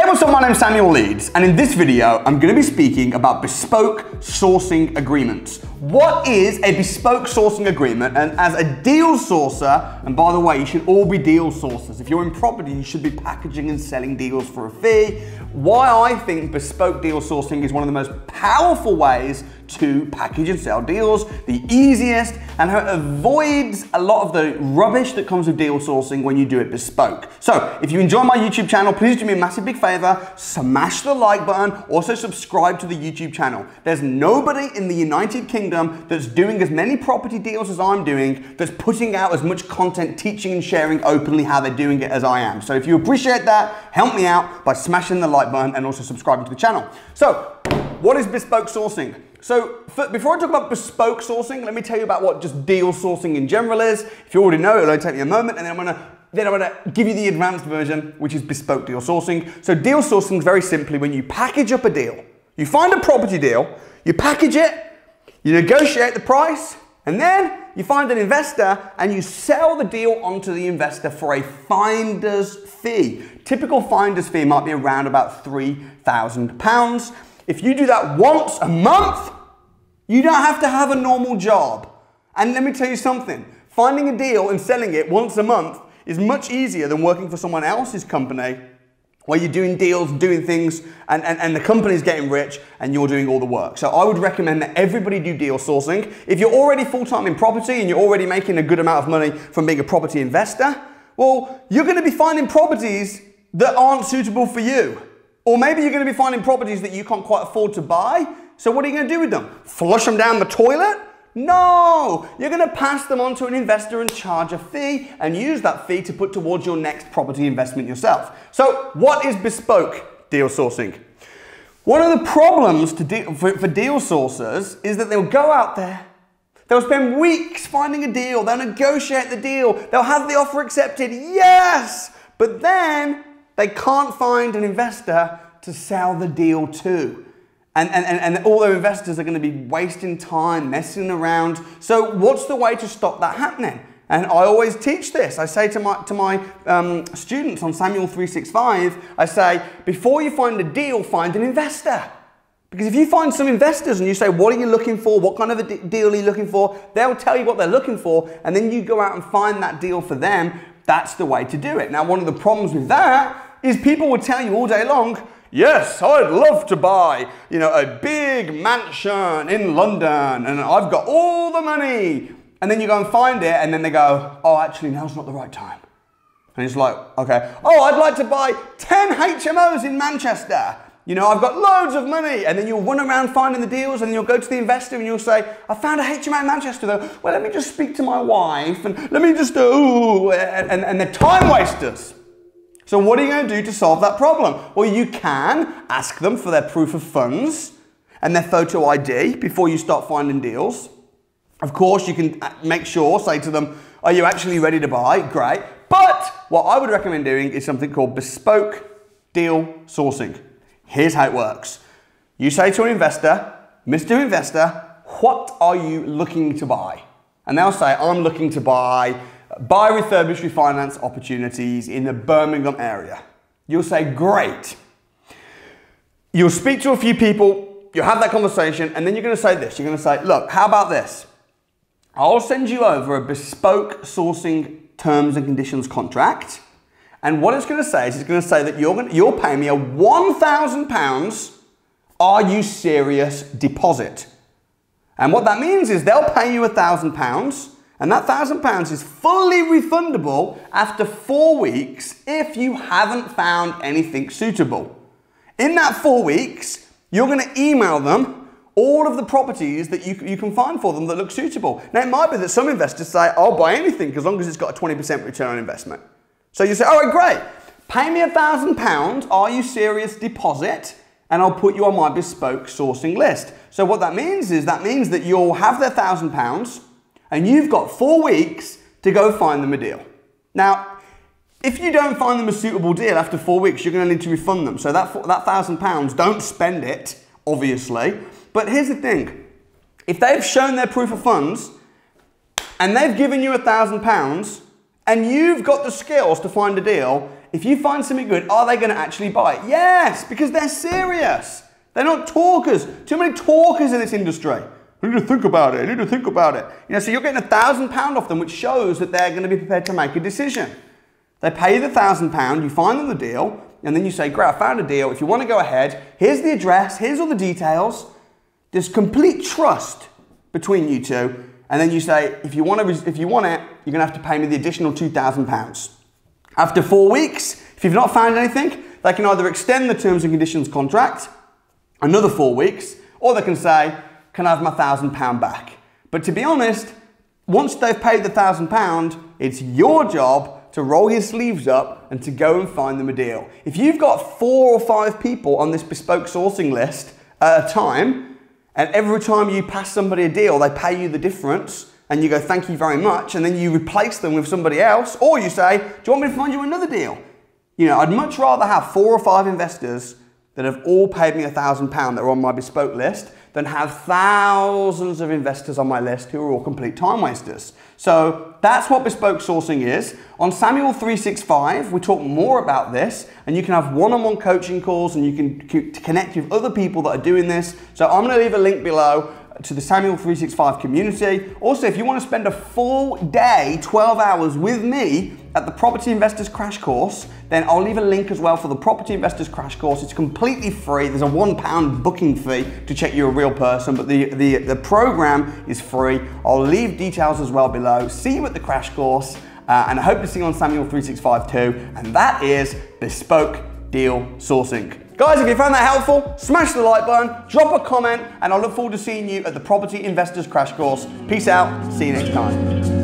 what's up? My name's Samuel Leeds, and in this video, I'm going to be speaking about bespoke sourcing agreements. What is a bespoke sourcing agreement? And as a deal sourcer, and by the way, you should all be deal sourcers. If you're in property, you should be packaging and selling deals for a fee. Why I think bespoke deal sourcing is one of the most powerful ways to package and sell deals, the easiest, and how it avoids a lot of the rubbish that comes with deal sourcing when you do it bespoke. So if you enjoy my YouTube channel, please do me a massive big favor, smash the like button, also subscribe to the YouTube channel. There's nobody in the United Kingdom that's doing as many property deals as I'm doing, that's putting out as much content, teaching and sharing openly how they're doing it as I am. So if you appreciate that, help me out by smashing the like button and also subscribing to the channel. So what is bespoke sourcing? So before I talk about bespoke sourcing, let me tell you about what just deal sourcing in general is. If you already know, it'll only take me a moment, and then I'm gonna give you the advanced version, which is bespoke deal sourcing. So deal sourcing is very simply when you package up a deal. You find a property deal, you package it, you negotiate the price, and then you find an investor and you sell the deal onto the investor for a finder's fee. Typical finder's fee might be around about £3,000. If you do that once a month, you don't have to have a normal job. And let me tell you something, finding a deal and selling it once a month is much easier than working for someone else's company where you're doing deals, doing things, and the company's getting rich and you're doing all the work. So I would recommend that everybody do deal sourcing. If you're already full-time in property and you're already making a good amount of money from being a property investor, well, you're gonna be finding properties that aren't suitable for you. Or maybe you're going to be finding properties that you can't quite afford to buy. So what are you going to do with them? Flush them down the toilet? No! You're going to pass them on to an investor and charge a fee and use that fee to put towards your next property investment yourself. So what is bespoke deal sourcing? One of the problems for deal sourcers is that they'll go out there, they'll spend weeks finding a deal, they'll negotiate the deal, they'll have the offer accepted, yes! But then they can't find an investor to sell the deal to. And all their investors are going to be wasting time, messing around. So what's the way to stop that happening? And I always teach this. I say to my students on Samuel 365, I say, before you find a deal, find an investor. Because if you find some investors and you say, what are you looking for? What kind of a deal are you looking for? They'll tell you what they're looking for. And then you go out and find that deal for them. That's the way to do it. Now, one of the problems with that is people will tell you all day long, yes, I'd love to buy, a big mansion in London and I've got all the money. And then you go and find it and then they go, oh, actually, now's not the right time. And it's like, okay, oh, I'd like to buy 10 HMOs in Manchester. I've got loads of money. And then you'll run around finding the deals and you'll go to the investor and you'll say, I found a HMO in Manchester though. Well, let me just speak to my wife and let me just, and they're time wasters. So what are you going to do to solve that problem? Well, you can ask them for their proof of funds and their photo ID before you start finding deals. Of course, you can make sure, say to them, are you actually ready to buy? Great. But what I would recommend doing is something called bespoke deal sourcing. Here's how it works. You say to an investor, Mr. Investor, what are you looking to buy? And they'll say, I'm looking to buy refurbish, refinance opportunities in the Birmingham area. You'll say, great. You'll speak to a few people, you'll have that conversation, and then you're going to say this. You're going to say, look, how about this? I'll send you over a bespoke sourcing terms and conditions contract. And what it's going to say is it's going to say that you'll pay me a £1,000, are you serious deposit. And what that means is they'll pay you £1,000, and that £1,000 is fully refundable after 4 weeks if you haven't found anything suitable. In that 4 weeks, you're going to email them all of the properties that you can find for them that look suitable. Now, it might be that some investors say, I'll buy anything as long as it's got a 20% return on investment. So you say, all right, great. Pay me £1,000, are you serious deposit? And I'll put you on my bespoke sourcing list. So what that means is that you'll have their £1,000, and you've got 4 weeks to go find them a deal. Now, if you don't find them a suitable deal after 4 weeks, you're going to need to refund them. So that £1,000, don't spend it, obviously. But here's the thing. If they've shown their proof of funds and they've given you £1,000 and you've got the skills to find a deal, if you find something good, are they going to actually buy it? Yes, because they're serious. They're not talkers. Too many talkers in this industry. I need to think about it. I need to think about it. You know, so you're getting £1,000 off them, which shows that they're going to be prepared to make a decision. They pay you the £1,000, you find them the deal, and then you say, great, I found a deal. If you want to go ahead, here's the address, here's all the details. There's complete trust between you two. And then you say, if you want it, you're going to have to pay me the additional £2,000. After 4 weeks, if you've not found anything, they can either extend the terms and conditions contract another 4 weeks, or they can say, can I have my £1,000 back? But to be honest, once they've paid the £1,000, it's your job to roll your sleeves up and to go and find them a deal. If you've got 4 or 5 people on this bespoke sourcing list at a time, and every time you pass somebody a deal, they pay you the difference, and you go, thank you very much, and then you replace them with somebody else, or you say, do you want me to find you another deal? You know, I'd much rather have 4 or 5 investors that have all paid me £1,000 that are on my bespoke list than have thousands of investors on my list who are all complete time wasters. So that's what bespoke sourcing is. On Samuel 365, we talk more about this, and you can have one-on-one coaching calls, and you can connect with other people that are doing this. So I'm going to leave a link below to the Samuel 365 community. Also, if you want to spend a full day, 12 hours with me at the Property Investors Crash Course, then I'll leave a link as well for the Property Investors Crash Course. It's completely free. There's a £1 booking fee to check you're a real person, but the program is free. I'll leave details as well below. See you at the Crash Course, and I hope to see you on Samuel 365 too, and that is Bespoke Deal Sourcing. Guys, if you found that helpful, smash the like button, drop a comment, and I look forward to seeing you at the Property Investors Crash Course. Peace out, see you next time.